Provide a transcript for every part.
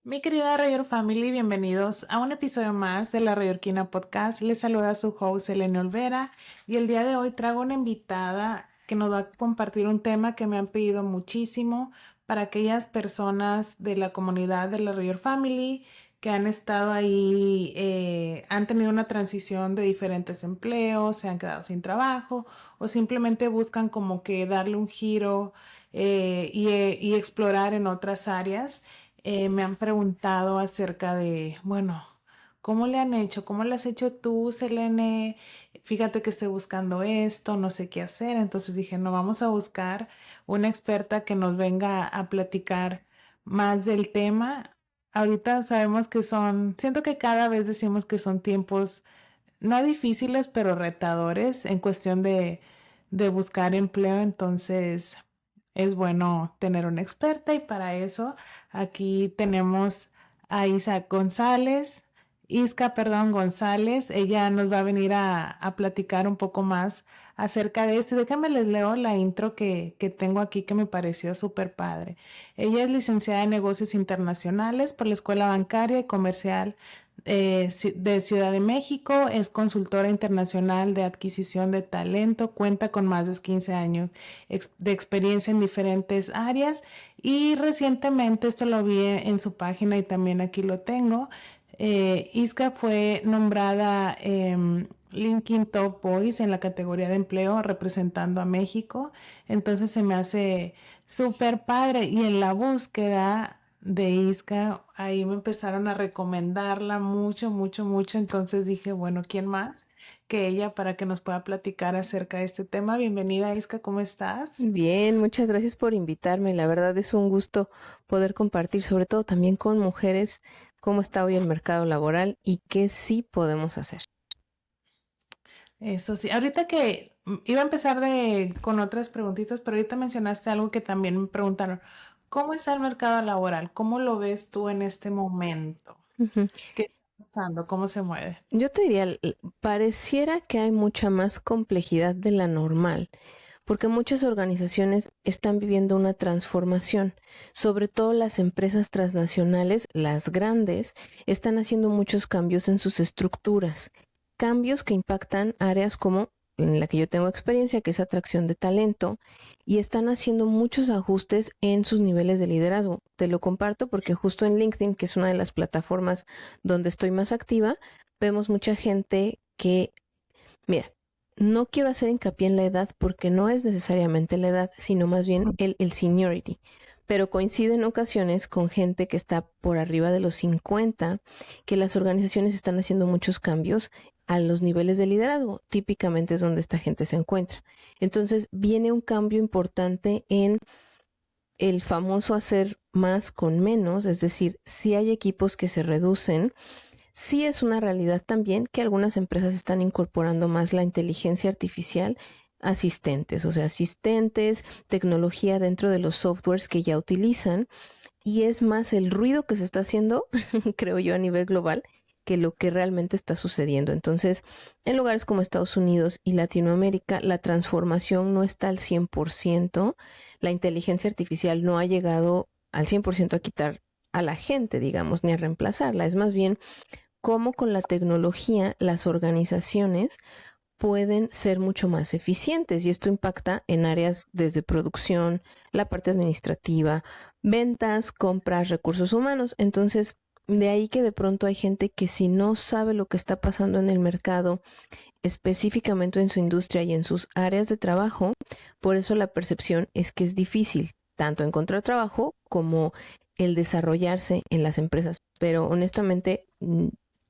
Mi querida Rayor Family, bienvenidos a un episodio más de la Rayorquina Podcast. Les saluda su host Elena Olvera y el día de hoy traigo una invitada que nos va a compartir un tema que me han pedido muchísimo para aquellas personas de la comunidad de la Rayor Family que han estado ahí, han tenido una transición de diferentes empleos, se han quedado sin trabajo o simplemente buscan como que darle un giro y explorar en otras áreas. Me han preguntado acerca de, bueno, ¿cómo le han hecho? ¿Cómo le has hecho tú, Selene? Fíjate que estoy buscando esto, no sé qué hacer. Entonces dije, no, vamos a buscar una experta que nos venga a platicar más del tema. Ahorita sabemos que siento que cada vez decimos que son tiempos no difíciles, pero retadores en cuestión de buscar empleo. Entonces es bueno tener una experta y para eso aquí tenemos a Isca, perdón, González. Ella nos va a venir a platicar un poco más acerca de esto. Déjenme les leo la intro que tengo aquí que me pareció súper padre. Ella es licenciada en negocios internacionales por la Escuela Bancaria y Comercial de Ciudad de México, es consultora internacional de adquisición de talento, cuenta con más de 15 años de experiencia en diferentes áreas y recientemente, esto lo vi en su página y también aquí lo tengo, Isca fue nombrada LinkedIn Top Voice en la categoría de empleo representando a México, entonces se me hace súper padre y en la búsqueda de Isca, ahí me empezaron a recomendarla mucho, mucho, mucho. Entonces dije, bueno, ¿quién más que ella para que nos pueda platicar acerca de este tema? Bienvenida, Isca, ¿cómo estás? Bien, muchas gracias por invitarme. La verdad es un gusto poder compartir, sobre todo también con mujeres, cómo está hoy el mercado laboral y qué sí podemos hacer. Eso sí, ahorita que iba a empezar con otras preguntitas, pero ahorita mencionaste algo que también me preguntaron. ¿Cómo está el mercado laboral? ¿Cómo lo ves tú en este momento? Ujú. ¿Qué está pasando? ¿Cómo se mueve? Yo te diría, pareciera que hay mucha más complejidad de la normal, porque muchas organizaciones están viviendo una transformación. Sobre todo las empresas transnacionales, las grandes, están haciendo muchos cambios en sus estructuras, cambios que impactan áreas como en la que yo tengo experiencia, que es atracción de talento, y están haciendo muchos ajustes en sus niveles de liderazgo. Te lo comparto porque justo en LinkedIn, que es una de las plataformas donde estoy más activa, vemos mucha gente que, mira, no quiero hacer hincapié en la edad porque no es necesariamente la edad, sino más bien el seniority. Pero coincide en ocasiones con gente que está por arriba de los 50, que las organizaciones están haciendo muchos cambios a los niveles de liderazgo. Típicamente es donde esta gente se encuentra. Entonces viene un cambio importante en el famoso hacer más con menos, es decir, si hay equipos que se reducen. Sí es una realidad también que algunas empresas están incorporando más la inteligencia artificial, asistentes, o sea, asistentes, tecnología dentro de los softwares que ya utilizan, y es más el ruido que se está haciendo, creo yo, a nivel global, que lo que realmente está sucediendo. Entonces, en lugares como Estados Unidos y Latinoamérica, la transformación no está al 100%, la inteligencia artificial no ha llegado al 100% a quitar a la gente, digamos, ni a reemplazarla. Es más bien cómo con la tecnología las organizaciones pueden ser mucho más eficientes y esto impacta en áreas desde producción, la parte administrativa, ventas, compras, recursos humanos. Entonces, de ahí que de pronto hay gente que si no sabe lo que está pasando en el mercado, específicamente en su industria y en sus áreas de trabajo, por eso la percepción es que es difícil tanto encontrar trabajo como el desarrollarse en las empresas. Pero honestamente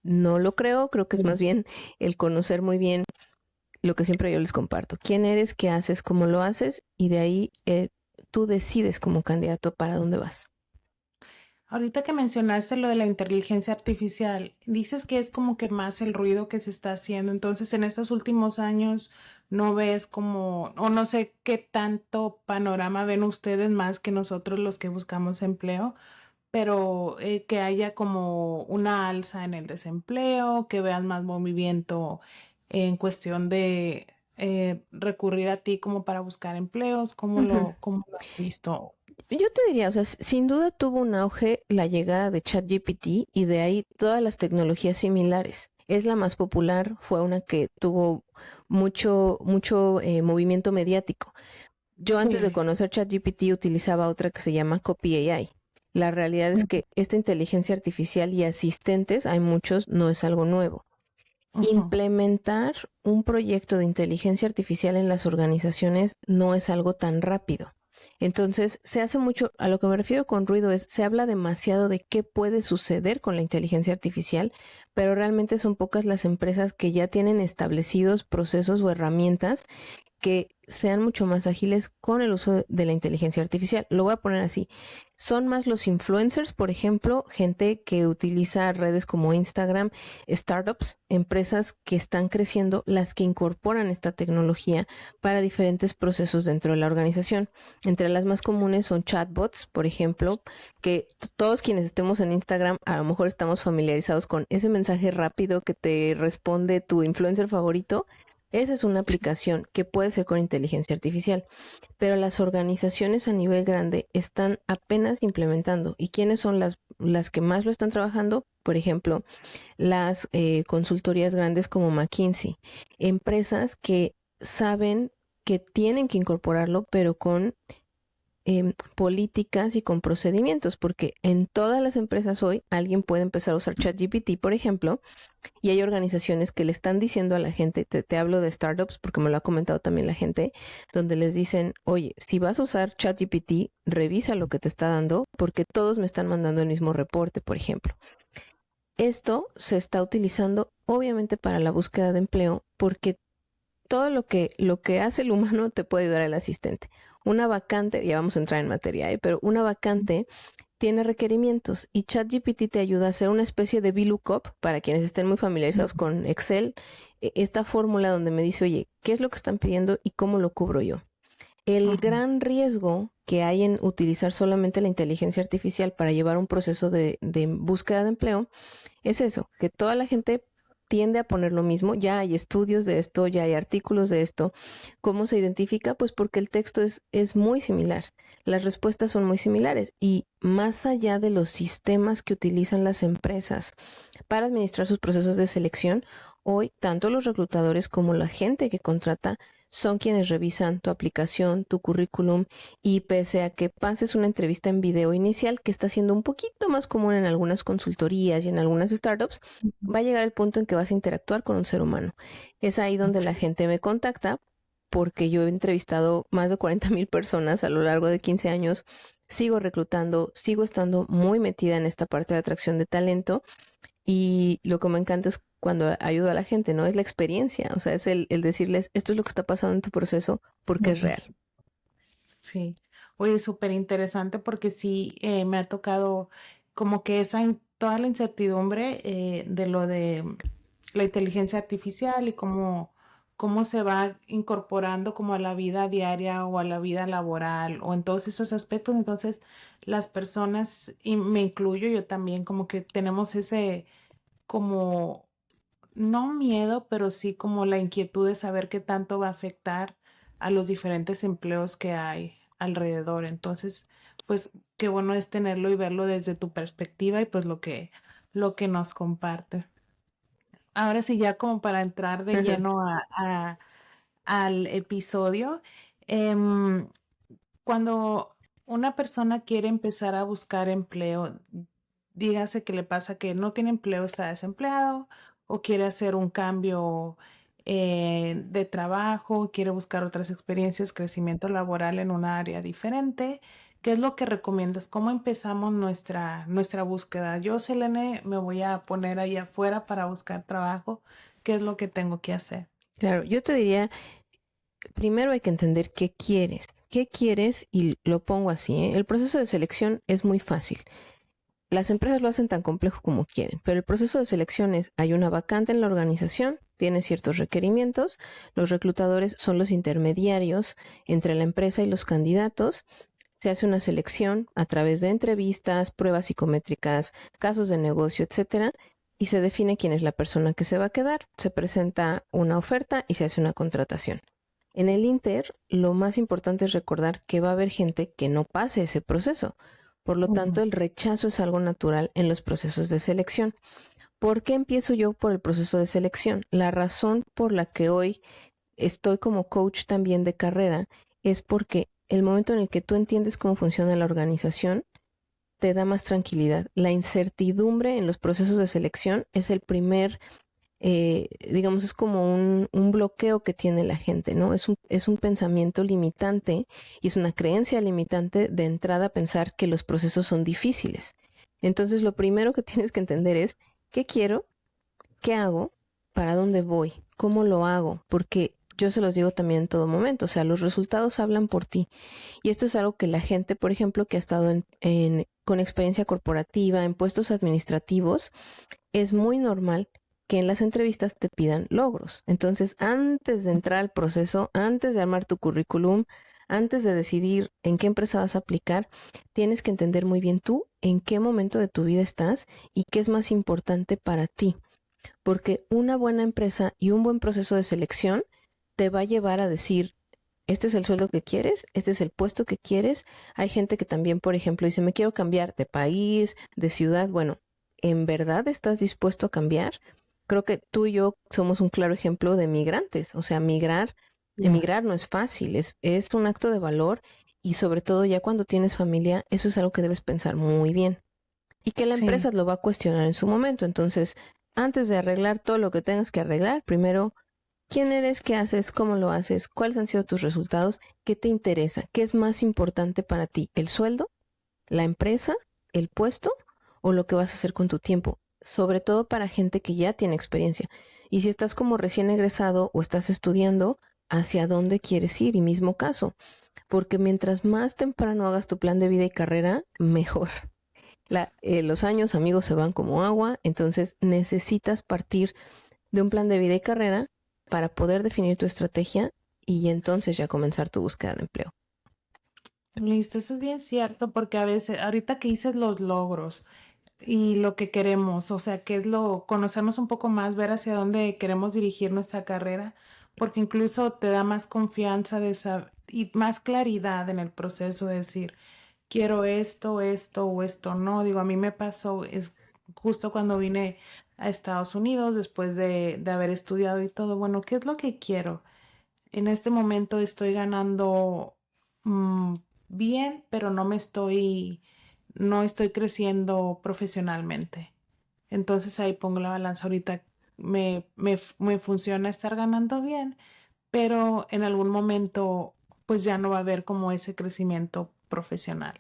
no lo creo, creo que es más bien el conocer muy bien lo que siempre yo les comparto. ¿Quién eres? ¿Qué haces? ¿Cómo lo haces? Y de ahí tú decides como candidato para dónde vas. Ahorita que mencionaste lo de la inteligencia artificial, dices que es como que más el ruido que se está haciendo. Entonces, en estos últimos años, no ves como, o no sé qué tanto panorama ven ustedes más que nosotros los que buscamos empleo, pero que haya como una alza en el desempleo, que veas más movimiento en cuestión de recurrir a ti como para buscar empleos, Ujú. cómo lo has visto? Yo te diría, o sea, sin duda tuvo un auge la llegada de ChatGPT y de ahí todas las tecnologías similares. Es la más popular, fue una que tuvo mucho movimiento mediático. Yo antes de Sí. conocer ChatGPT utilizaba otra que se llama Copy AI. La realidad es que esta inteligencia artificial y asistentes, hay muchos, no es algo nuevo. Ujú. Implementar un proyecto de inteligencia artificial en las organizaciones no es algo tan rápido. Entonces, se hace mucho, a lo que me refiero con ruido es, se habla demasiado de qué puede suceder con la inteligencia artificial, pero realmente son pocas las empresas que ya tienen establecidos procesos o herramientas que sean mucho más ágiles con el uso de la inteligencia artificial. Lo voy a poner así. Son más los influencers, por ejemplo, gente que utiliza redes como Instagram, startups, empresas que están creciendo, las que incorporan esta tecnología para diferentes procesos dentro de la organización. Entre las más comunes son chatbots, por ejemplo, que todos quienes estemos en Instagram a lo mejor estamos familiarizados con ese mensaje rápido que te responde tu influencer favorito. Esa es una aplicación que puede ser con inteligencia artificial, pero las organizaciones a nivel grande están apenas implementando. ¿Y quiénes son las que más lo están trabajando? Por ejemplo, las consultorías grandes como McKinsey, empresas que saben que tienen que incorporarlo, pero con políticas y con procedimientos, porque en todas las empresas hoy alguien puede empezar a usar ChatGPT, por ejemplo, y hay organizaciones que le están diciendo a la gente, te hablo de startups porque me lo ha comentado también la gente, donde les dicen, oye, si vas a usar ChatGPT, revisa lo que te está dando, porque todos me están mandando el mismo reporte, por ejemplo. Esto se está utilizando obviamente para la búsqueda de empleo, porque todo lo que hace el humano te puede ayudar el asistente. Una vacante, ya vamos a entrar en materia, pero una vacante tiene requerimientos y ChatGPT te ayuda a hacer una especie de VLOOKUP para quienes estén muy familiarizados con Excel, esta fórmula donde me dice, oye, ¿qué es lo que están pidiendo y cómo lo cubro yo? El Ujú. gran riesgo que hay en utilizar solamente la inteligencia artificial para llevar un proceso de búsqueda de empleo es eso, que toda la gente tiende a poner lo mismo. Ya hay estudios de esto, ya hay artículos de esto. ¿Cómo se identifica? Pues porque el texto es muy similar. Las respuestas son muy similares. Y más allá de los sistemas que utilizan las empresas para administrar sus procesos de selección, hoy tanto los reclutadores como la gente que contrata son quienes revisan tu aplicación, tu currículum y pese a que pases una entrevista en video inicial, que está siendo un poquito más común en algunas consultorías y en algunas startups, va a llegar el punto en que vas a interactuar con un ser humano. Es ahí donde la Sí. gente me contacta porque yo he entrevistado más de 40,000 personas a lo largo de 15 años, sigo reclutando, sigo estando muy metida en esta parte de atracción de talento y lo que me encanta es cuando ayudo a la gente, ¿no? Es la experiencia, o sea, es el decirles, esto es lo que está pasando en tu proceso porque es Ujú. real. Sí. Oye, súper interesante porque sí me ha tocado como que toda la incertidumbre de lo de la inteligencia artificial y cómo se va incorporando como a la vida diaria o a la vida laboral o en todos esos aspectos. Entonces, las personas, y me incluyo yo también, como que tenemos ese como no miedo, pero sí como la inquietud de saber qué tanto va a afectar a los diferentes empleos que hay alrededor. Entonces, pues qué bueno es tenerlo y verlo desde tu perspectiva y pues lo que nos comparte. Ahora sí, ya como para entrar de lleno al episodio, em, cuando una persona quiere empezar a buscar empleo, dígase que le pasa que no tiene empleo, está desempleado o quiere hacer un cambio de trabajo, quiere buscar otras experiencias, crecimiento laboral en una área diferente. ¿Qué es lo que recomiendas? ¿Cómo empezamos nuestra búsqueda? Yo, Selene, me voy a poner ahí afuera para buscar trabajo. ¿Qué es lo que tengo que hacer? Claro, yo te diría, primero hay que entender qué quieres y lo pongo así, ¿eh? El proceso de selección es muy fácil. Las empresas lo hacen tan complejo como quieren, pero el proceso de selección es, hay una vacante en la organización, tiene ciertos requerimientos, los reclutadores son los intermediarios entre la empresa y los candidatos, se hace una selección a través de entrevistas, pruebas psicométricas, casos de negocio, etcétera, y se define quién es la persona que se va a quedar, se presenta una oferta y se hace una contratación. En el Inter, lo más importante es recordar que va a haber gente que no pase ese proceso. Por lo tanto, Ujú. el rechazo es algo natural en los procesos de selección. ¿Por qué empiezo yo por el proceso de selección? La razón por la que hoy estoy como coach también de carrera es porque el momento en el que tú entiendes cómo funciona la organización, te da más tranquilidad. La incertidumbre en los procesos de selección es el primer, digamos, es como un bloqueo que tiene la gente, ¿no? Es un pensamiento limitante y es una creencia limitante de entrada pensar que los procesos son difíciles. Entonces, lo primero que tienes que entender es qué quiero, qué hago, para dónde voy, cómo lo hago, porque yo se los digo también en todo momento, o sea, los resultados hablan por ti. Y esto es algo que la gente, por ejemplo, que ha estado con experiencia corporativa, en puestos administrativos, es muy normal que en las entrevistas te pidan logros. Entonces, antes de entrar al proceso, antes de armar tu currículum, antes de decidir en qué empresa vas a aplicar, tienes que entender muy bien tú en qué momento de tu vida estás y qué es más importante para ti. Porque una buena empresa y un buen proceso de selección te va a llevar a decir, este es el sueldo que quieres, este es el puesto que quieres. Hay gente que también, por ejemplo, dice, me quiero cambiar de país, de ciudad. Bueno, ¿en verdad estás dispuesto a cambiar? Creo que tú y yo somos un claro ejemplo de migrantes. O sea, Ya. emigrar no es fácil, es un acto de valor y sobre todo ya cuando tienes familia, eso es algo que debes pensar muy bien y que la Sí. empresa lo va a cuestionar en su momento. Entonces, antes de arreglar todo lo que tengas que arreglar, primero, ¿quién eres? ¿Qué haces? ¿Cómo lo haces? ¿Cuáles han sido tus resultados? ¿Qué te interesa? ¿Qué es más importante para ti? ¿El sueldo? ¿La empresa? ¿El puesto? ¿O lo que vas a hacer con tu tiempo? Sobre todo para gente que ya tiene experiencia. Y si estás como recién egresado o estás estudiando, ¿hacia dónde quieres ir? Y mismo caso, porque mientras más temprano hagas tu plan de vida y carrera, mejor. Los años, amigos, se van como agua, entonces necesitas partir de un plan de vida y carrera para poder definir tu estrategia y entonces ya comenzar tu búsqueda de empleo. Listo, eso es bien cierto, porque a veces, ahorita que dices los logros y lo que queremos, o sea, qué es lo, conocernos un poco más, ver hacia dónde queremos dirigir nuestra carrera, porque incluso te da más confianza y más claridad en el proceso de decir, quiero esto o esto no. Digo, a mí me pasó, es justo cuando vine a Estados Unidos, después de haber estudiado y todo, bueno, ¿qué es lo que quiero? En este momento estoy ganando mm, bien, pero no estoy creciendo profesionalmente. Entonces ahí pongo la balanza. Ahorita me funciona estar ganando bien, pero en algún momento pues ya no va a haber como ese crecimiento profesional.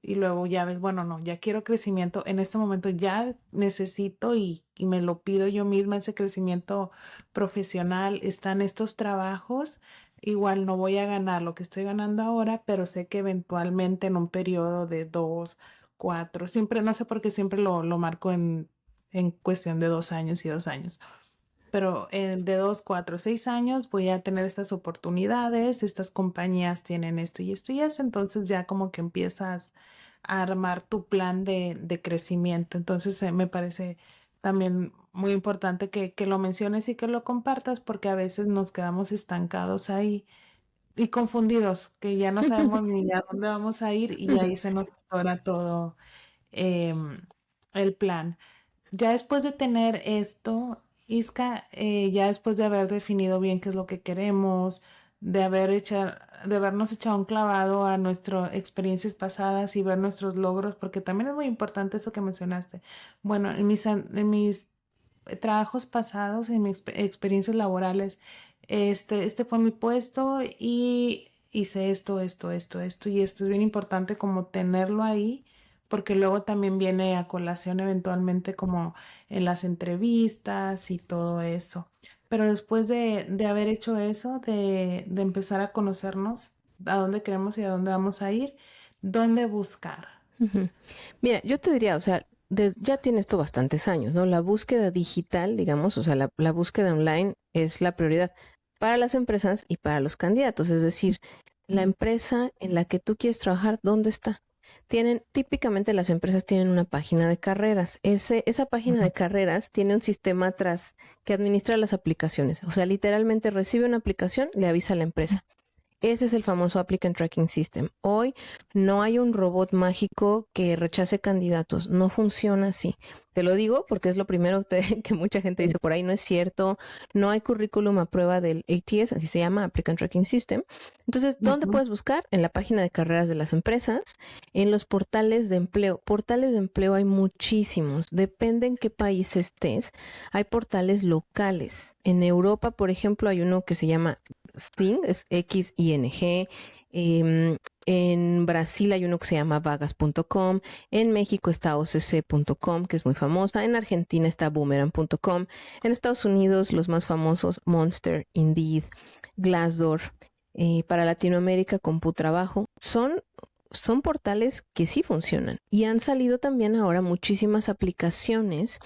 Y luego ya ves, bueno, no, ya quiero crecimiento. En este momento ya necesito y me lo pido yo misma ese crecimiento profesional. Están estos trabajos, igual no voy a ganar lo que estoy ganando ahora, pero sé que eventualmente en un periodo de 2, 4, siempre, no sé por qué siempre lo marco en cuestión de 2 años y 2 años. Pero de 2, 4, 6 años voy a tener estas oportunidades, estas compañías tienen esto y esto y eso, entonces ya como que empiezas a armar tu plan de crecimiento. Entonces me parece también muy importante que lo menciones y que lo compartas porque a veces nos quedamos estancados ahí y confundidos, que ya no sabemos ni a dónde vamos a ir y ahí se nos atora todo em, el plan. Ya después de tener esto, Isca, ya después de haber definido bien qué es lo que queremos, de habernos echado un clavado a nuestras experiencias pasadas y ver nuestros logros, porque también es muy importante eso que mencionaste. Bueno, en mis trabajos pasados, en mis experiencias laborales, este fue mi puesto y hice esto, y esto es bien importante como tenerlo ahí porque luego también viene a colación eventualmente como en las entrevistas y todo eso. Pero después de haber hecho eso, de empezar a conocernos, a dónde queremos y a dónde vamos a ir, dónde buscar. Ujú. Mira, yo te diría, o sea, ya tiene esto bastantes años, ¿no? La búsqueda digital, digamos, o sea, la búsqueda online es la prioridad para las empresas y para los candidatos. Es decir, la empresa en la que tú quieres trabajar, ¿dónde está? Típicamente las empresas tienen una página de carreras. Esa página de carreras tiene un sistema atrás que administra las aplicaciones. O sea, literalmente recibe una aplicación, le avisa a la empresa. Ese es el famoso Applicant Tracking System. Hoy no hay un robot mágico que rechace candidatos. No funciona así. Te lo digo porque es lo primero que mucha gente dice por ahí. No es cierto. No hay currículum a prueba del ATS, así se llama, Applicant Tracking System. Entonces, ¿dónde Ujú. puedes buscar? En la página de carreras de las empresas, en los portales de empleo. Portales de empleo hay muchísimos. Depende en qué país estés. Hay portales locales. En Europa, por ejemplo, hay uno que se llama Sting, es XING. En Brasil hay uno que se llama vagas.com. En México está occ.com, que es muy famosa. En Argentina está boomerang.com. En Estados Unidos, los más famosos, Monster, Indeed, Glassdoor. Para Latinoamérica, CompuTrabajo. Son portales que sí funcionan. Y han salido también ahora muchísimas aplicaciones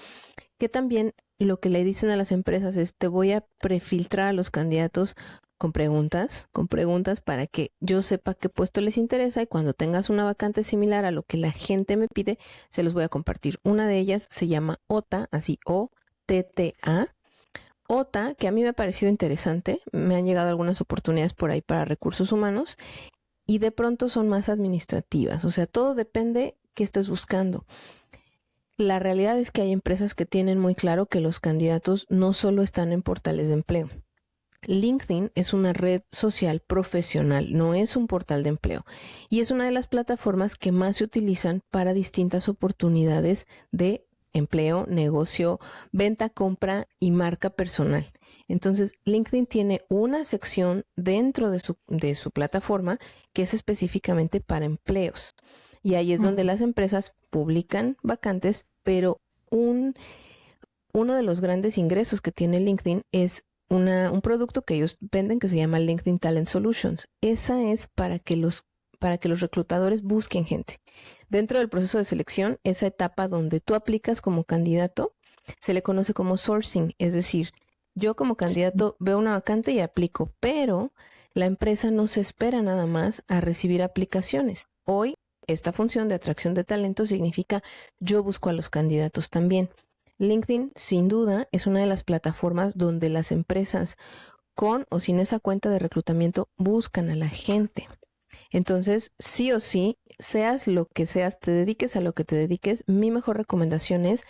que también lo que le dicen a las empresas es: te voy a prefiltrar a los candidatos con preguntas para que yo sepa qué puesto les interesa, y cuando tengas una vacante similar a lo que la gente me pide, se los voy a compartir. Una de ellas se llama OTA, así OTTA. OTA, que a mí me ha parecido interesante, me han llegado algunas oportunidades por ahí para recursos humanos, y de pronto son más administrativas, o sea, todo depende qué estés buscando. La realidad es que hay empresas que tienen muy claro que los candidatos no solo están en portales de empleo. LinkedIn es una red social profesional, no es un portal de empleo, y es una de las plataformas que más se utilizan para distintas oportunidades de empleo, negocio, venta, compra y marca personal. Entonces, LinkedIn tiene una sección dentro de su plataforma que es específicamente para empleos. Y ahí es donde Ujú. las empresas publican vacantes, pero un uno de los grandes ingresos que tiene LinkedIn es un producto que ellos venden que se llama LinkedIn Talent Solutions. Esa es para que los reclutadores busquen gente. Dentro del proceso de selección, esa etapa donde tú aplicas como candidato se le conoce como sourcing, es decir, yo como candidato veo una vacante y aplico, pero la empresa no se espera nada más a recibir aplicaciones. Hoy, esta función de atracción de talento significa yo busco a los candidatos también. LinkedIn, sin duda, es una de las plataformas donde las empresas con o sin esa cuenta de reclutamiento buscan a la gente. Entonces, sí o sí, seas lo que seas, te dediques a lo que te dediques, mi mejor recomendación es: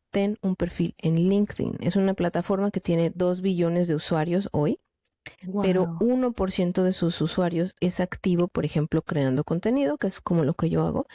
ten un perfil en LinkedIn. Es una plataforma que tiene 2 billones de usuarios hoy, pero Wow. 1% de sus usuarios es activo, por ejemplo, creando contenido, que es como lo que yo hago,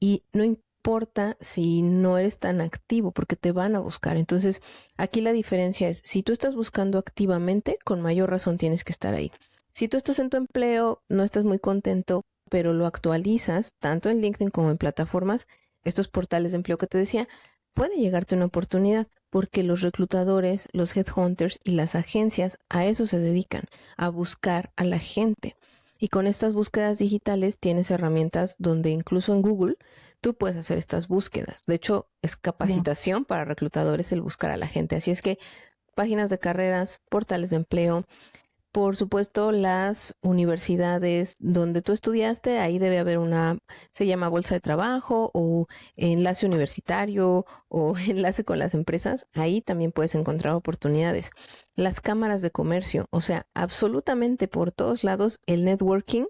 y no importa si no eres tan activo porque te van a buscar. Entonces, aquí la diferencia es: si tú estás buscando activamente, con mayor razón tienes que estar ahí. Si tú estás en tu empleo, no estás muy contento, pero lo actualizas tanto en LinkedIn como en plataformas, estos portales de empleo que te decía, puede llegarte una oportunidad, porque los reclutadores, los headhunters y las agencias a eso se dedican, a buscar a la gente. Y con estas búsquedas digitales tienes herramientas donde incluso en Google tú puedes hacer estas búsquedas. De hecho, es Bien. capacitación para reclutadores el buscar a la gente. Así es que páginas de carreras, portales de empleo, por supuesto, las universidades donde tú estudiaste, ahí debe haber se llama bolsa de trabajo o enlace universitario o enlace con las empresas. Ahí también puedes encontrar oportunidades. Las cámaras de comercio, o sea, absolutamente por todos lados, el networking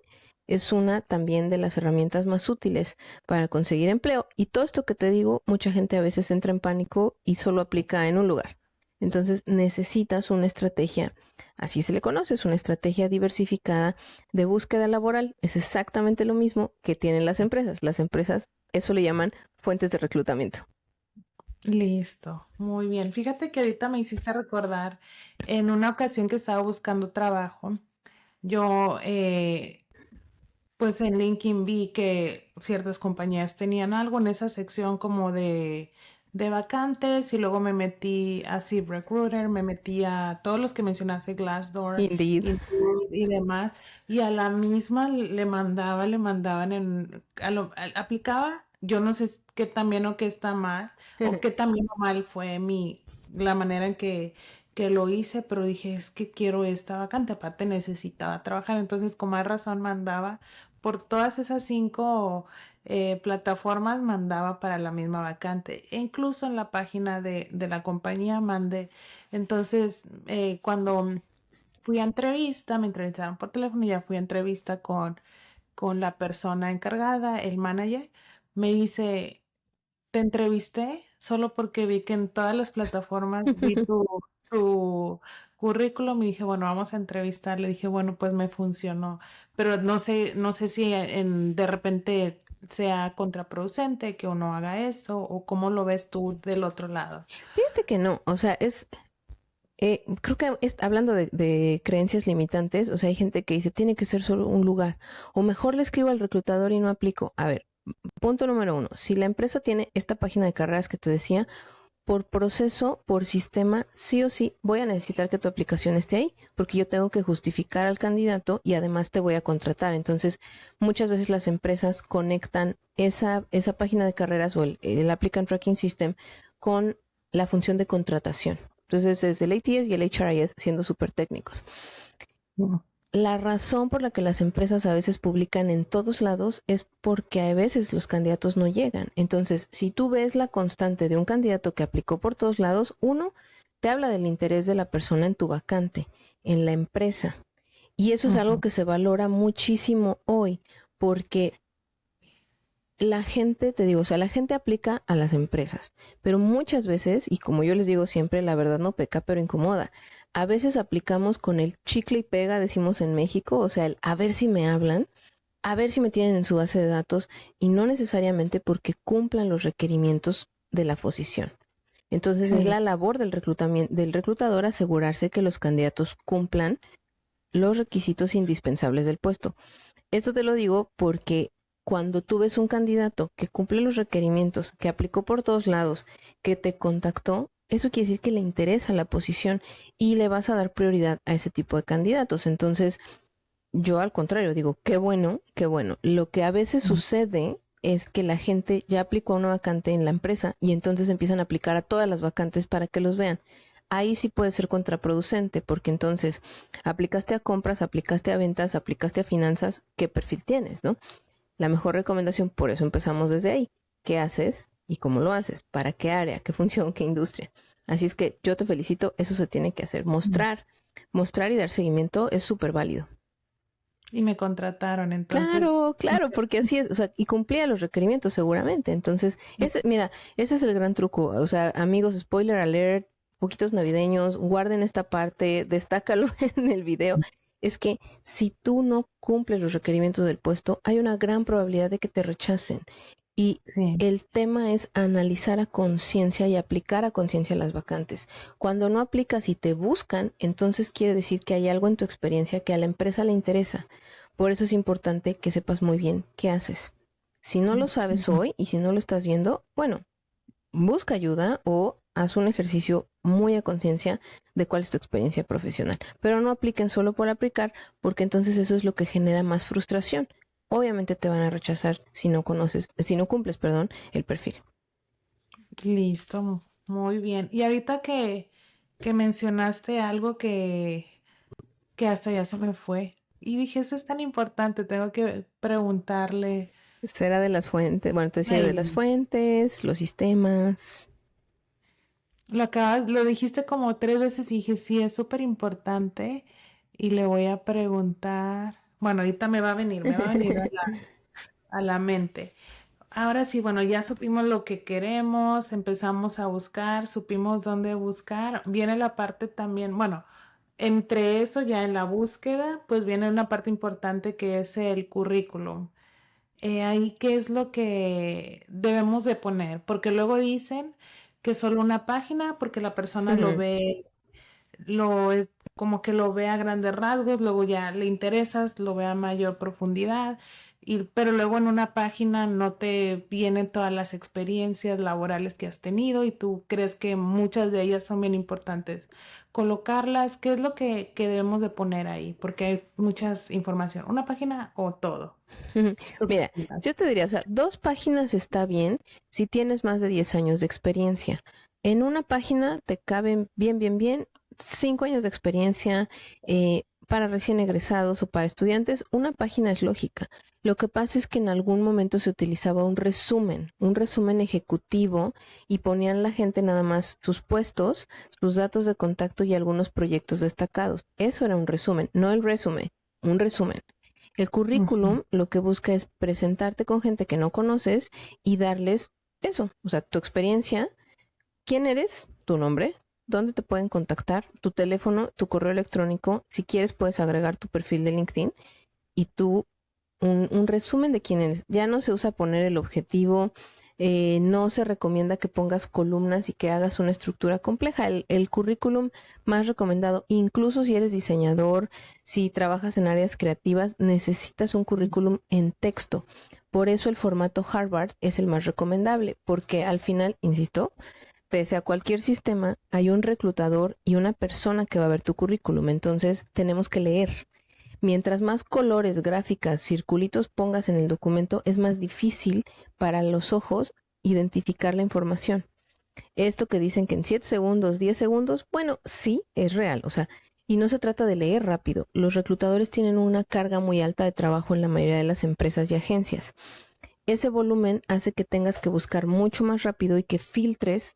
es una también de las herramientas más útiles para conseguir empleo. Y todo esto que te digo, mucha gente a veces entra en pánico y solo aplica en un lugar. Entonces necesitas una estrategia, así se le conoce, es una estrategia diversificada de búsqueda laboral. Es exactamente lo mismo que tienen las empresas. Las empresas eso le llaman fuentes de reclutamiento. Listo, muy bien. Fíjate que ahorita me hiciste recordar en una ocasión que estaba buscando trabajo. Yo, pues en LinkedIn vi que ciertas compañías tenían algo en esa sección como de vacantes, y luego me metí a ZipRecruiter, me metí a todos los que mencionaste, Glassdoor Indeed. y demás, y a la misma le mandaban aplicaba. Yo no sé qué tan bien o qué está mal, o qué tan bien o mal fue la manera en que lo hice, pero dije, es que quiero esta vacante, aparte necesitaba trabajar, entonces con más razón mandaba por todas esas 5 plataformas mandaba para la misma vacante. E incluso en la página de la compañía mandé. Entonces, cuando fui a entrevista, me entrevistaron por teléfono, ya fui a entrevista con la persona encargada, el manager, me dice, te entrevisté solo porque vi que en todas las plataformas vi tu currículum y dije, bueno, vamos a entrevistar. Le dije, bueno, pues me funcionó, pero no sé si de repente sea contraproducente que uno haga eso o cómo lo ves tú del otro lado. Fíjate que no, o sea, creo que hablando de creencias limitantes, o sea, hay gente que dice, tiene que ser solo un lugar, o mejor le escribo al reclutador y no aplico. A ver, punto número uno, si la empresa tiene esta página de carreras que te decía, por proceso, por sistema, sí o sí voy a necesitar que tu aplicación esté ahí, porque yo tengo que justificar al candidato y además te voy a contratar. Entonces, muchas veces las empresas conectan esa página de carreras o el Applicant Tracking System con la función de contratación. Entonces, es el ATS y el HRIS siendo súper técnicos. La razón por la que las empresas a veces publican en todos lados es porque a veces los candidatos no llegan. Entonces, si tú ves la constante de un candidato que aplicó por todos lados, uno, te habla del interés de la persona en tu vacante, en la empresa. Y eso es algo que se valora muchísimo hoy, porque la gente, te digo, o sea, la gente aplica a las empresas, pero muchas veces, y como yo les digo siempre, la verdad no peca, pero incomoda. A veces aplicamos con el chicle y pega, decimos en México, o sea, el a ver si me hablan, a ver si me tienen en su base de datos, y no necesariamente porque cumplan los requerimientos de la posición. Entonces es la labor del reclutador asegurarse que los candidatos cumplan los requisitos indispensables del puesto. Esto te lo digo porque cuando tú ves un candidato que cumple los requerimientos, que aplicó por todos lados, que te contactó, eso quiere decir que le interesa la posición y le vas a dar prioridad a ese tipo de candidatos. Entonces, yo al contrario digo, qué bueno, qué bueno. Lo que a veces sucede es que la gente ya aplicó a una vacante en la empresa y entonces empiezan a aplicar a todas las vacantes para que los vean. Ahí sí puede ser contraproducente porque entonces aplicaste a compras, aplicaste a ventas, aplicaste a finanzas, ¿qué perfil tienes, no? La mejor recomendación, por eso empezamos desde ahí. ¿Qué haces y cómo lo haces? ¿Para qué área? ¿Qué función? ¿Qué industria? Así es que yo te felicito, eso se tiene que hacer. Mostrar y dar seguimiento es súper válido. Y me contrataron, entonces. Claro, porque así es, o sea, y cumplía los requerimientos seguramente. Entonces, mira, ese es el gran truco. O sea, amigos, spoiler alert, poquitos navideños, guarden esta parte, destácalo en el video. Es que si tú no cumples los requerimientos del puesto, hay una gran probabilidad de que te rechacen. Y el tema es analizar a conciencia y aplicar a conciencia las vacantes. Cuando no aplicas y te buscan, entonces quiere decir que hay algo en tu experiencia que a la empresa le interesa. Por eso es importante que sepas muy bien qué haces. Si no lo sabes hoy y si no lo estás viendo, bueno, busca ayuda o haz un ejercicio muy a conciencia de cuál es tu experiencia profesional. Pero no apliquen solo por aplicar, porque entonces eso es lo que genera más frustración. Obviamente te van a rechazar si no cumples, el perfil. Listo, muy bien. Y ahorita que mencionaste algo que hasta ya se me fue. Y dije, eso es tan importante, tengo que preguntarle. Será de las fuentes, bueno, te decía de las Ay, fuentes, los sistemas. lo dijiste como 3 veces y dije, sí, es súper importante. Y le voy a preguntar. Bueno, ahorita me va a venir a la mente. Ahora sí, bueno, ya supimos lo que queremos, empezamos a buscar, supimos dónde buscar. Viene la parte también, bueno, entre eso ya en la búsqueda, pues viene una parte importante que es el currículum. Ahí, ¿qué es lo que debemos de poner? Porque luego dicen que solo una página, porque la persona lo Ujú. ve, como que lo ve a grandes rasgos, luego ya le interesas, lo ve a mayor profundidad, pero luego en una página no te vienen todas las experiencias laborales que has tenido y tú crees que muchas de ellas son bien importantes. Colocarlas, ¿qué es lo que debemos de poner ahí? Porque hay muchas información, una página o todo. Ujú. ¿Tú qué Mira, piensas? yo te diría, o sea, 2 páginas está bien si tienes más de 10 años de experiencia. En una página te caben bien, bien, bien 5 años de experiencia, para recién egresados o para estudiantes, una página es lógica. Lo que pasa es que en algún momento se utilizaba un resumen ejecutivo y ponían la gente nada más sus puestos, sus datos de contacto y algunos proyectos destacados. Eso era un resumen, no el resumen, un resumen. El Ujú. currículum lo que busca es presentarte con gente que no conoces y darles eso, o sea, tu experiencia, quién eres, tu nombre, dónde te pueden contactar, tu teléfono, tu correo electrónico, si quieres puedes agregar tu perfil de LinkedIn y tú un resumen de quién eres. Ya no se usa poner el objetivo, no se recomienda que pongas columnas y que hagas una estructura compleja. El currículum más recomendado, incluso si eres diseñador, si trabajas en áreas creativas, necesitas un currículum en texto. Por eso el formato Harvard es el más recomendable, porque al final, insisto, pese a cualquier sistema, hay un reclutador y una persona que va a ver tu currículum. Entonces, tenemos que leer. Mientras más colores, gráficas, circulitos pongas en el documento, es más difícil para los ojos identificar la información. Esto que dicen que en 7 segundos, 10 segundos, bueno, sí, es real. O sea, y no se trata de leer rápido. Los reclutadores tienen una carga muy alta de trabajo en la mayoría de las empresas y agencias. Ese volumen hace que tengas que buscar mucho más rápido y que filtres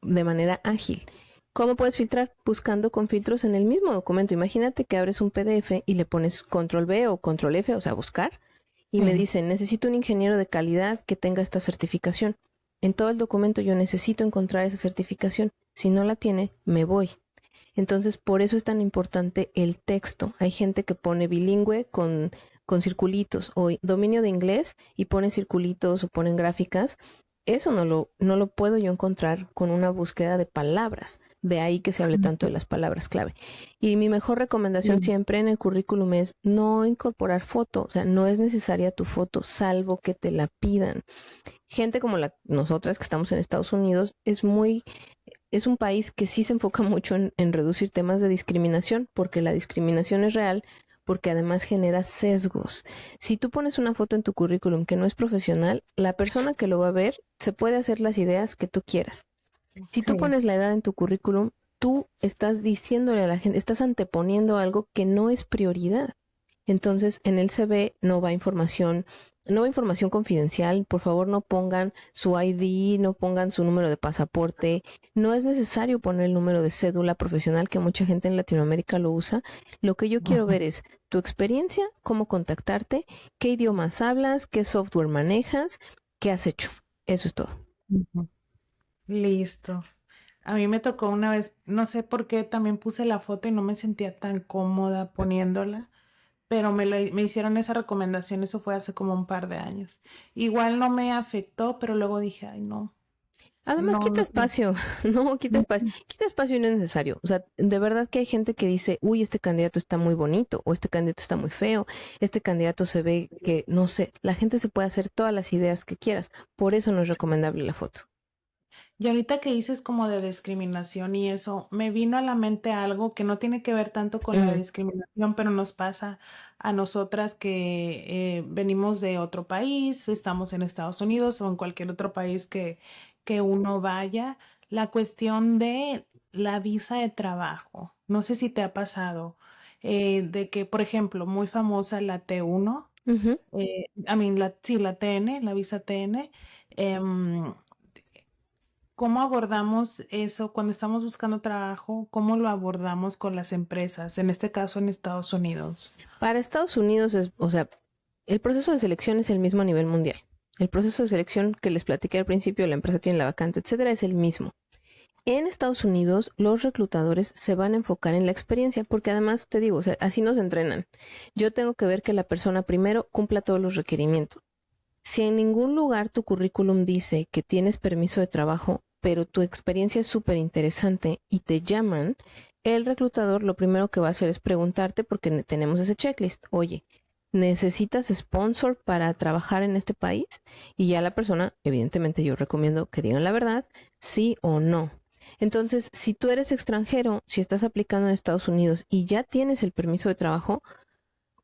de manera ágil. ¿Cómo puedes filtrar? Buscando con filtros en el mismo documento. Imagínate que abres un PDF y le pones control V o control F, o sea, buscar, y me Sí. dicen, necesito un ingeniero de calidad que tenga esta certificación. En todo el documento yo necesito encontrar esa certificación. Si no la tiene, me voy. Entonces, por eso es tan importante el texto. Hay gente que pone bilingüe con circulitos o dominio de inglés y pone circulitos o ponen gráficas. Eso no lo puedo yo encontrar con una búsqueda de palabras. De ahí que se hable tanto de las palabras clave. Y mi mejor recomendación Sí. siempre en el currículum es no incorporar foto. O sea, no es necesaria tu foto, salvo que te la pidan. Gente como nosotras que estamos en Estados Unidos es un país que sí se enfoca mucho en reducir temas de discriminación, porque la discriminación es real, porque además genera sesgos. Si tú pones una foto en tu currículum que no es profesional, la persona que lo va a ver se puede hacer las ideas que tú quieras. Si tú Sí. pones la edad en tu currículum, tú estás diciéndole a la gente, estás anteponiendo algo que no es prioridad. Entonces, en el CV no va información confidencial. Por favor, no pongan su ID, no pongan su número de pasaporte. No es necesario poner el número de cédula profesional que mucha gente en Latinoamérica lo usa. Lo que yo quiero Ujú. ver es tu experiencia, cómo contactarte, qué idiomas hablas, qué software manejas, qué has hecho. Eso es todo. Ujú. Listo. A mí me tocó una vez, no sé por qué también puse la foto y no me sentía tan cómoda poniéndola, pero me hicieron esa recomendación, eso fue hace como un par de años. Igual no me afectó, pero luego dije, ay, no, Además, no, quita no sé. espacio, no, quita espacio innecesario. O sea, de verdad que hay gente que dice, uy, este candidato está muy bonito, o este candidato está muy feo, este candidato se ve que, no sé, la gente se puede hacer todas las ideas que quieras. Por eso no es recomendable la foto. Y ahorita que dices como de discriminación y eso, me vino a la mente algo que no tiene que ver tanto con la Mm, discriminación, pero nos pasa a nosotras que venimos de otro país, estamos en Estados Unidos o en cualquier otro país que uno vaya, la cuestión de la visa de trabajo. No sé si te ha pasado, de que, por ejemplo, muy famosa la T1, ujú. sí, la TN, la visa TN. em, ¿Cómo abordamos eso cuando estamos buscando trabajo? ¿Cómo lo abordamos con las empresas? En este caso en Estados Unidos. Para Estados Unidos o sea, el proceso de selección es el mismo a nivel mundial. El proceso de selección que les platiqué al principio, la empresa tiene la vacante, etcétera, es el mismo. En Estados Unidos, los reclutadores se van a enfocar en la experiencia, porque además te digo, o sea, así nos entrenan. Yo tengo que ver que la persona primero cumpla todos los requerimientos. Si en ningún lugar tu currículum dice que tienes permiso de trabajo, pero tu experiencia es súper interesante y te llaman, el reclutador lo primero que va a hacer es preguntarte, porque tenemos ese checklist, oye, ¿necesitas sponsor para trabajar en este país? Y ya la persona, evidentemente yo recomiendo que digan la verdad, sí o no. Entonces, si tú eres extranjero, si estás aplicando en Estados Unidos y ya tienes el permiso de trabajo,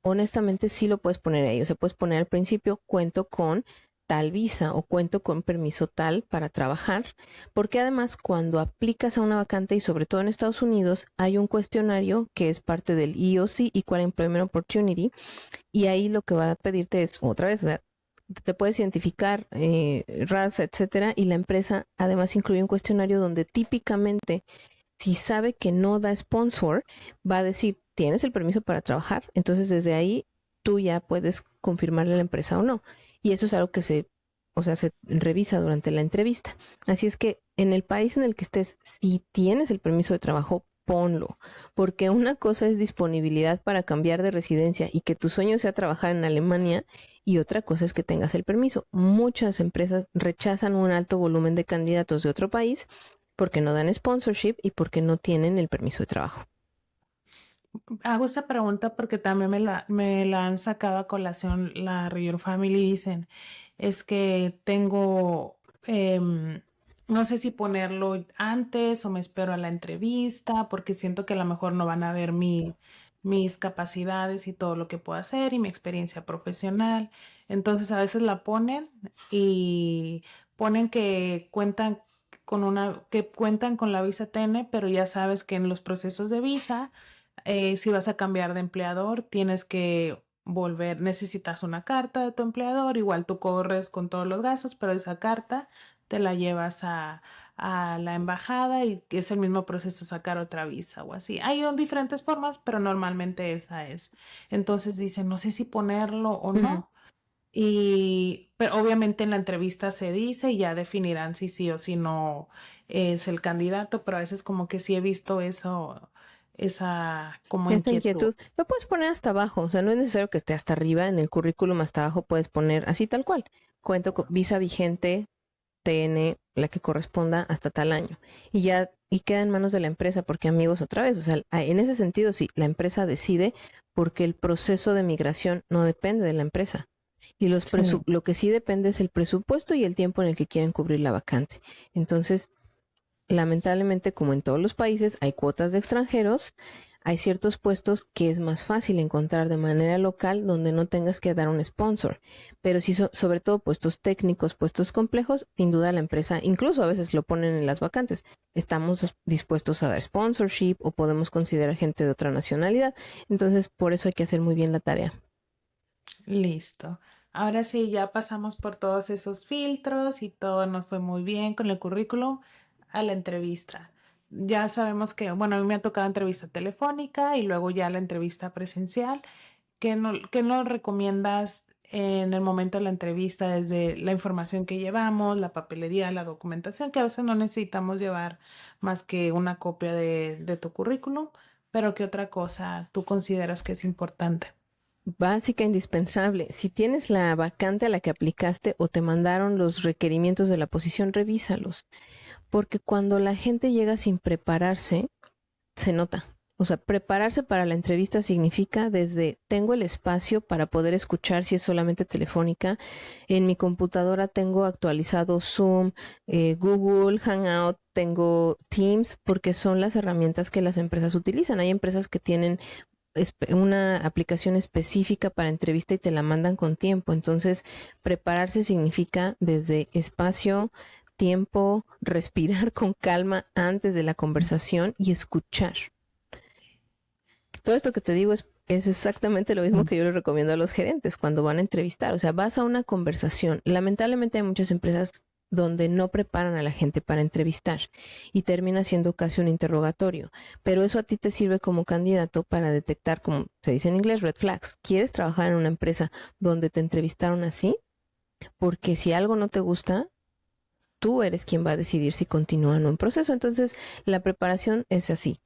honestamente sí lo puedes poner ahí. O sea, puedes poner al principio, cuento con tal visa o cuento con permiso tal para trabajar, porque además cuando aplicas a una vacante y sobre todo en Estados Unidos hay un cuestionario que es parte del EOC, Equal Employment Opportunity, y ahí lo que va a pedirte es otra vez, te puedes identificar raza, etcétera, y la empresa además incluye un cuestionario donde típicamente si sabe que no da sponsor, va a decir, ¿tienes el permiso para trabajar? Entonces desde ahí tú ya puedes confirmarle a la empresa o no. Y eso es algo que se revisa durante la entrevista. Así es que en el país en el que estés, si tienes el permiso de trabajo, ponlo, porque una cosa es disponibilidad para cambiar de residencia y que tu sueño sea trabajar en Alemania y otra cosa es que tengas el permiso. Muchas empresas rechazan un alto volumen de candidatos de otro país porque no dan sponsorship y porque no tienen el permiso de trabajo. Hago esta pregunta porque también me la han sacado a colación la Real Family. Dicen, es que tengo, no sé si ponerlo antes o me espero a la entrevista porque siento que a lo mejor no van a ver mis capacidades y todo lo que puedo hacer y mi experiencia profesional. Entonces a veces la ponen y ponen que cuentan con la visa TN, pero ya sabes que en los procesos de visa si vas a cambiar de empleador, tienes que necesitas una carta de tu empleador, igual tú corres con todos los gastos, pero esa carta te la llevas a la embajada y es el mismo proceso sacar otra visa o así. Hay diferentes formas, pero normalmente esa es. Entonces dicen, no sé si ponerlo o Ujú. no. Pero obviamente en la entrevista se dice y ya definirán si sí o si no es el candidato, pero a veces como que sí he visto esa como Esta inquietud. inquietud lo puedes poner hasta abajo, o sea, no es necesario que esté hasta arriba en el currículum, hasta abajo puedes poner así tal cual. Cuento con visa vigente TN, la que corresponda hasta tal año. Y ya, y queda en manos de la empresa, porque amigos, otra vez, o sea, en ese sentido, sí, la empresa decide porque el proceso de migración no depende de la empresa. Y Sí. lo que sí depende es el presupuesto y el tiempo en el que quieren cubrir la vacante. Entonces, lamentablemente, como en todos los países, hay cuotas de extranjeros, hay ciertos puestos que es más fácil encontrar de manera local donde no tengas que dar un sponsor. Pero sí, sobre todo puestos técnicos, puestos complejos, sin duda la empresa, incluso a veces lo ponen en las vacantes, estamos dispuestos a dar sponsorship o podemos considerar gente de otra nacionalidad. Entonces, por eso hay que hacer muy bien la tarea. Listo. Ahora sí, ya pasamos por todos esos filtros y todo nos fue muy bien con el currículum a la entrevista. Ya sabemos que, bueno, a mí me ha tocado entrevista telefónica y luego ya la entrevista presencial. ¿Qué nos recomiendas en el momento de la entrevista desde la información que llevamos, la papelería, la documentación, que a veces no necesitamos llevar más que una copia de tu currículum, pero qué otra cosa tú consideras que es importante? Básica, indispensable. Si tienes la vacante a la que aplicaste o te mandaron los requerimientos de la posición, revísalos. Porque cuando la gente llega sin prepararse, se nota. O sea, prepararse para la entrevista significa desde tengo el espacio para poder escuchar si es solamente telefónica. En mi computadora tengo actualizado Zoom, Google Hangout, tengo Teams, porque son las herramientas que las empresas utilizan. Hay empresas que tienen una aplicación específica para entrevista y te la mandan con tiempo. Entonces, prepararse significa desde espacio, tiempo, respirar con calma antes de la conversación y escuchar. Todo esto que te digo es exactamente lo mismo que yo les recomiendo a los gerentes cuando van a entrevistar. O sea, vas a una conversación. Lamentablemente hay muchas empresas donde no preparan a la gente para entrevistar y termina siendo casi un interrogatorio. Pero eso a ti te sirve como candidato para detectar, como se dice en inglés, red flags. ¿Quieres trabajar en una empresa donde te entrevistaron así? Porque si algo no te gusta, tú eres quien va a decidir si continúa o no en proceso. Entonces, la preparación es así.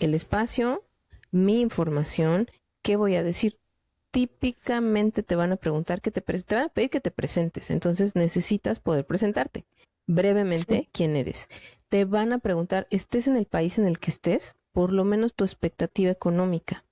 El espacio, mi información, ¿qué voy a decir? Típicamente te van a preguntar te van a pedir que te presentes, entonces necesitas poder presentarte. Sí. Brevemente, ¿quién eres? Te van a preguntar, estés en el país en el que estés, por lo menos tu expectativa económica.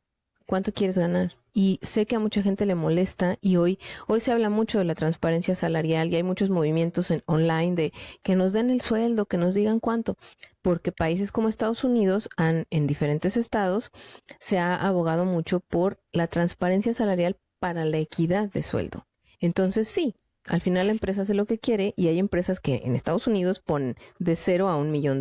¿Cuánto quieres ganar? Y sé que a mucha gente le molesta y hoy se habla mucho de la transparencia salarial y hay muchos movimientos online de que nos den el sueldo, que nos digan cuánto, porque países como Estados Unidos en diferentes estados se ha abogado mucho por la transparencia salarial para la equidad de sueldo. Entonces sí, Al final la empresa hace lo que quiere y hay empresas que en Estados Unidos ponen de $0 a $1 millón.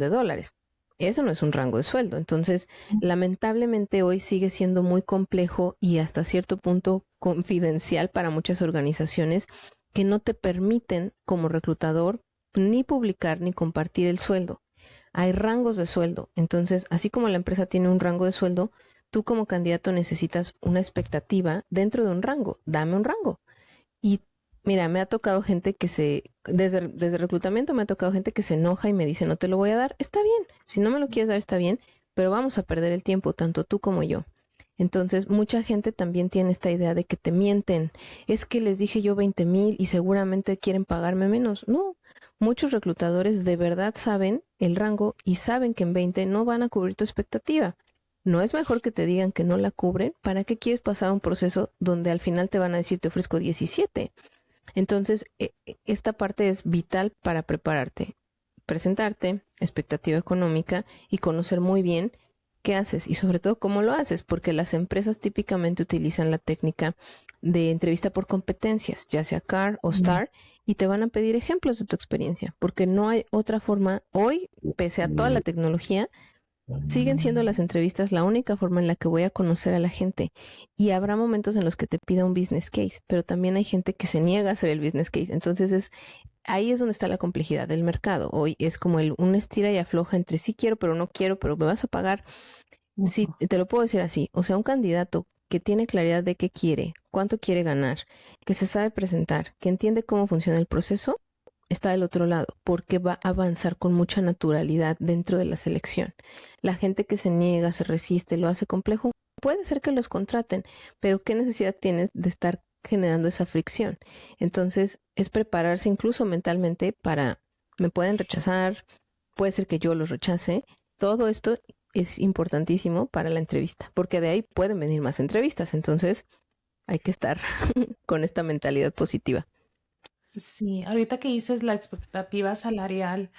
Eso no es un rango de sueldo. Entonces, lamentablemente hoy sigue siendo muy complejo y hasta cierto punto confidencial para muchas organizaciones que no te permiten como reclutador ni publicar ni compartir el sueldo. Hay rangos de sueldo. Entonces, así como la empresa tiene un rango de sueldo, tú como candidato necesitas una expectativa dentro de un rango. Dame un rango. Y mira, me ha tocado gente desde reclutamiento me ha tocado gente que se enoja y me dice, no te lo voy a dar. Está bien. Si no me lo quieres dar, está bien, pero vamos a perder el tiempo, tanto tú como yo. Entonces, mucha gente también tiene esta idea de que te mienten. Es que les dije yo 20,000 y seguramente quieren pagarme menos. No, muchos reclutadores de verdad saben el rango y saben que en 20 no van a cubrir tu expectativa. ¿No es mejor que te digan que no la cubren? ¿Para qué quieres pasar un proceso donde al final te van a decir te ofrezco 17? Entonces, esta parte es vital para prepararte, presentarte, expectativa económica y conocer muy bien qué haces y sobre todo cómo lo haces, porque las empresas típicamente utilizan la técnica de entrevista por competencias, ya sea CAR o STAR, y te van a pedir ejemplos de tu experiencia, porque no hay otra forma. Hoy, pese a toda la tecnología, siguen siendo las entrevistas la única forma en la que voy a conocer a la gente. Y habrá momentos en los que te pida un business case, pero también hay gente que se niega a hacer el business case. Entonces ahí es donde está la complejidad del mercado. Hoy es como un estira y afloja entre sí quiero, pero no quiero, pero me vas a pagar. Sí, te lo puedo decir así. O sea, un candidato que tiene claridad de qué quiere, cuánto quiere ganar, que se sabe presentar, que entiende cómo funciona el proceso, está del otro lado, porque va a avanzar con mucha naturalidad dentro de la selección. La gente que se niega, se resiste, lo hace complejo, puede ser que los contraten, pero ¿qué necesidad tienes de estar generando esa fricción? Entonces, es prepararse incluso mentalmente me pueden rechazar, puede ser que yo los rechace. Todo esto es importantísimo para la entrevista, porque de ahí pueden venir más entrevistas. Entonces, hay que estar con esta mentalidad positiva. Sí, ahorita que dices la expectativa salarial,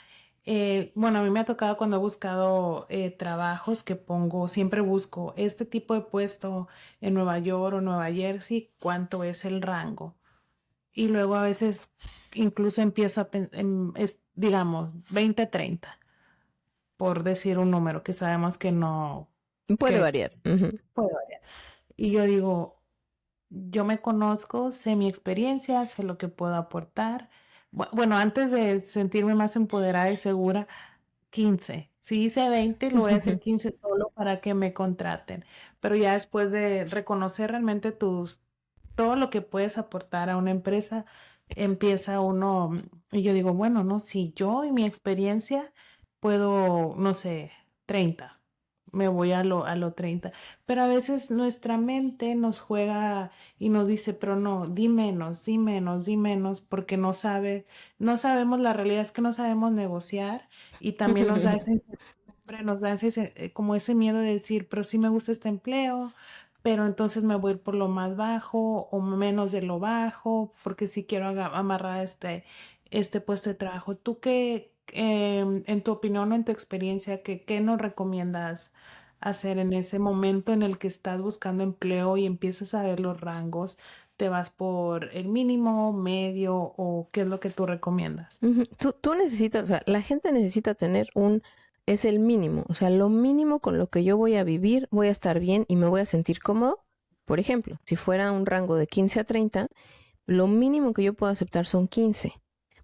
bueno, a mí me ha tocado cuando he buscado trabajos que siempre busco este tipo de puesto en Nueva York o Nueva Jersey, cuánto es el rango. Y luego a veces incluso empiezo digamos, 20-30, por decir un número que sabemos que no, Puede que variar. Ujú. puede variar. Y yo digo, yo me conozco, sé mi experiencia, sé lo que puedo aportar. Bueno, antes de sentirme más empoderada y segura, 15. Si hice 20, lo voy a hacer 15 solo para que me contraten. Pero ya después de reconocer realmente todo lo que puedes aportar a una empresa, empieza uno, y yo digo, bueno, no, si yo y mi experiencia puedo, no sé, 30, me voy a lo 30. Pero a veces nuestra mente nos juega y nos dice, pero no, di menos, di menos, di menos, porque no sabemos, la realidad es que no sabemos negociar y también nos da esa incertidumbre, nos da como ese miedo de decir, pero sí me gusta este empleo, pero entonces me voy a ir por lo más bajo o menos de lo bajo, porque sí quiero amarrar este puesto de trabajo. ¿Tú qué, en tu opinión o en tu experiencia, qué nos recomiendas hacer en ese momento en el que estás buscando empleo y empiezas a ver los rangos? ¿Te vas por el mínimo, medio o qué es lo que tú recomiendas? Ujú. Tú necesitas, o sea, la gente necesita tener es el mínimo, o sea, lo mínimo con lo que yo voy a vivir, voy a estar bien y me voy a sentir cómodo. Por ejemplo, si fuera un rango de 15 a 30, lo mínimo que yo puedo aceptar son 15,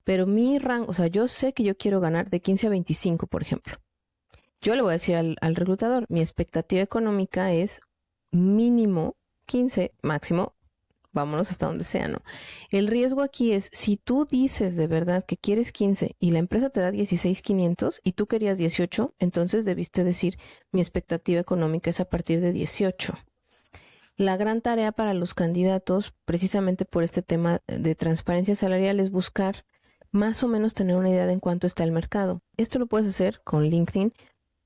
pero mi rango, o sea, yo sé que yo quiero ganar de 15 a 25, por ejemplo. Yo le voy a decir al reclutador, mi expectativa económica es mínimo 15, máximo, vámonos hasta donde sea, ¿no? El riesgo aquí es, si tú dices de verdad que quieres 15 y la empresa te da 16,500 y tú querías 18, entonces debiste decir, mi expectativa económica es a partir de 18. La gran tarea para los candidatos, precisamente por este tema de transparencia salarial, es buscar más o menos tener una idea de en cuánto está el mercado. Esto lo puedes hacer con LinkedIn.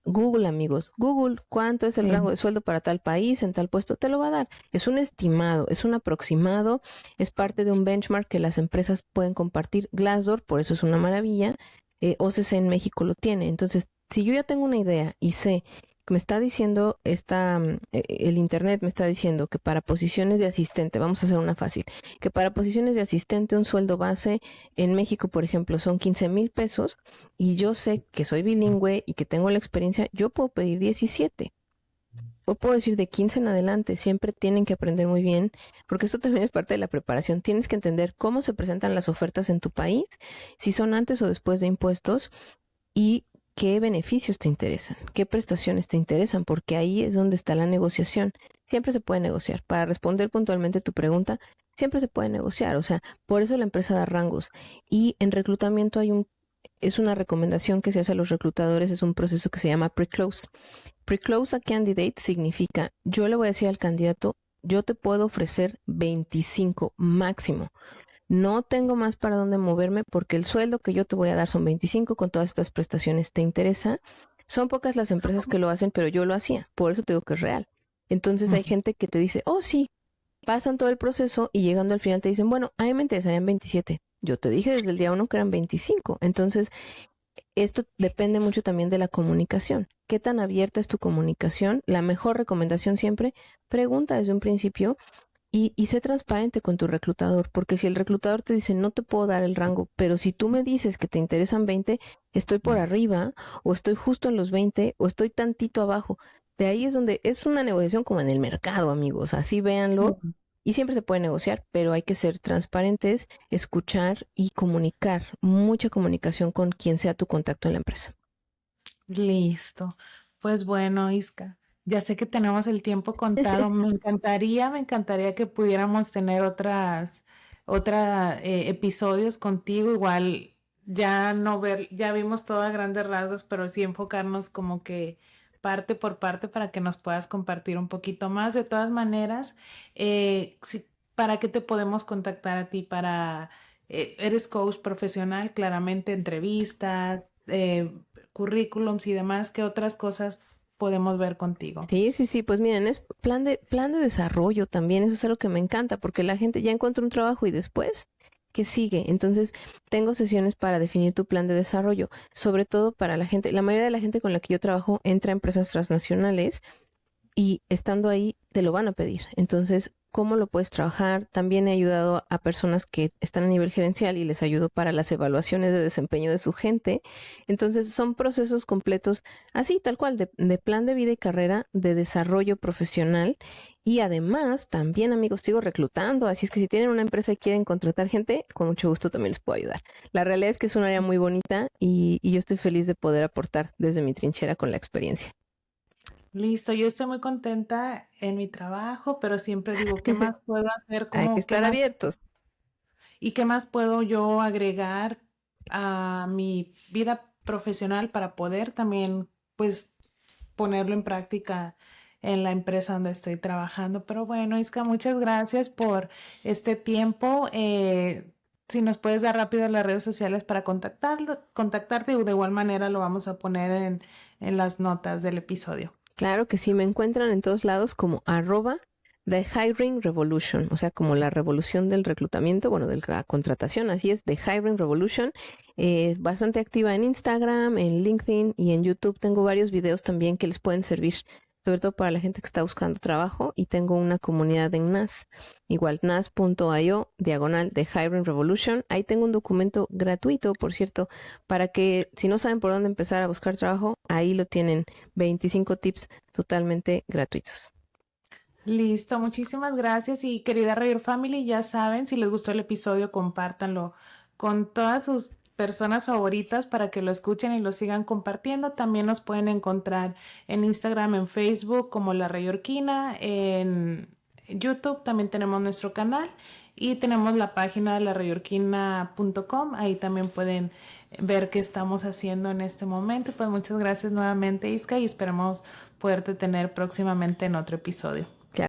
Google, amigos, Google, ¿cuánto es el rango de sueldo para tal país, en tal puesto? Te lo va a dar. Es un estimado, es un aproximado, es parte de un benchmark que las empresas pueden compartir. Glassdoor, por eso es una maravilla. OCC en México lo tiene. Entonces, si yo ya tengo una idea y sé Me está diciendo el internet me está diciendo que para posiciones de asistente, vamos a hacer una fácil, que para posiciones de asistente un sueldo base en México, por ejemplo, son 15,000 pesos, y yo sé que soy bilingüe y que tengo la experiencia, yo puedo pedir 17. O puedo decir de 15 en adelante, siempre tienen que aprender muy bien, porque esto también es parte de la preparación. Tienes que entender cómo se presentan las ofertas en tu país, si son antes o después de impuestos, y qué beneficios te interesan, qué prestaciones te interesan, porque ahí es donde está la negociación. Siempre se puede negociar. Para responder puntualmente tu pregunta, siempre se puede negociar. O sea, por eso la empresa da rangos. Y en reclutamiento es una recomendación que se hace a los reclutadores, es un proceso que se llama pre-close. Pre-close a candidate significa, yo le voy a decir al candidato, yo te puedo ofrecer 25 máximo. No tengo más para dónde moverme porque el sueldo que yo te voy a dar son 25 con todas estas prestaciones. ¿Te interesa? Son pocas las empresas que lo hacen, pero yo lo hacía. Por eso te digo que es real. Entonces hay gente que te dice, oh sí, pasan todo el proceso y llegando al final te dicen, bueno, a mí me interesarían 27. Yo te dije desde el día uno que eran 25. Entonces, esto depende mucho también de la comunicación. ¿Qué tan abierta es tu comunicación? La mejor recomendación siempre, pregunta desde un principio y sé transparente con tu reclutador, porque si el reclutador te dice, no te puedo dar el rango, pero si tú me dices que te interesan 20, estoy por arriba, o estoy justo en los 20, o estoy tantito abajo. De ahí es donde es una negociación como en el mercado, amigos. Así véanlo. Y siempre se puede negociar, pero hay que ser transparentes, escuchar y comunicar. Mucha comunicación con quien sea tu contacto en la empresa. Listo. Pues bueno, Isca, ya sé que tenemos el tiempo contado. Me encantaría que pudiéramos tener otras episodios contigo. Igual ya no ver, ya vimos todo a grandes rasgos, pero sí enfocarnos como que parte por parte para que nos puedas compartir un poquito más. De todas maneras, ¿para qué te podemos contactar a ti? Eres coach profesional, claramente entrevistas, currículums y demás, ¿qué otras cosas podemos ver contigo? Sí, sí, sí, pues miren, es plan de desarrollo también, eso es algo que me encanta, porque la gente ya encuentra un trabajo y después, ¿qué sigue? Entonces, tengo sesiones para definir tu plan de desarrollo, sobre todo para la gente, la mayoría de la gente con la que yo trabajo entra a empresas transnacionales y estando ahí te lo van a pedir. Entonces, ¿cómo lo puedes trabajar? También he ayudado a personas que están a nivel gerencial y les ayudo para las evaluaciones de desempeño de su gente. Entonces, son procesos completos, así tal cual, de plan de vida y carrera, de desarrollo profesional. Y además, también, amigos, sigo reclutando. Así es que si tienen una empresa y quieren contratar gente, con mucho gusto también les puedo ayudar. La realidad es que es un área muy bonita y yo estoy feliz de poder aportar desde mi trinchera con la experiencia. Listo, yo estoy muy contenta en mi trabajo, pero siempre digo, ¿qué más puedo hacer? Hay que ¿Qué estar más? abiertos. ¿Y qué más puedo yo agregar a mi vida profesional para poder también, pues, ponerlo en práctica en la empresa donde estoy trabajando? Pero bueno, Isca, muchas gracias por este tiempo. Si nos puedes dar rápido las redes sociales para contactarte, y de igual manera lo vamos a poner en las notas del episodio. Claro que sí, me encuentran en todos lados como @The Hiring Revolution, o sea, como la revolución del reclutamiento, bueno, de la contratación, así es, The Hiring Revolution. Bastante activa en Instagram, en LinkedIn y en YouTube. Tengo varios videos también que les pueden servir, sobre todo para la gente que está buscando trabajo. Y tengo una comunidad en NAS, igual nas.io/, The Hiring Revolution. Ahí tengo un documento gratuito, por cierto, para que si no saben por dónde empezar a buscar trabajo, ahí lo tienen, 25 tips totalmente gratuitos. Listo, muchísimas gracias y querida Rayor Family, ya saben, si les gustó el episodio, compártanlo con todas sus personas favoritas para que lo escuchen y lo sigan compartiendo. También nos pueden encontrar en Instagram, en Facebook como La Rayorquina, en YouTube también tenemos nuestro canal y tenemos la página de larayorquina.com. Ahí también pueden ver qué estamos haciendo en este momento. Pues muchas gracias nuevamente, Isca, y esperamos poderte tener próximamente en otro episodio.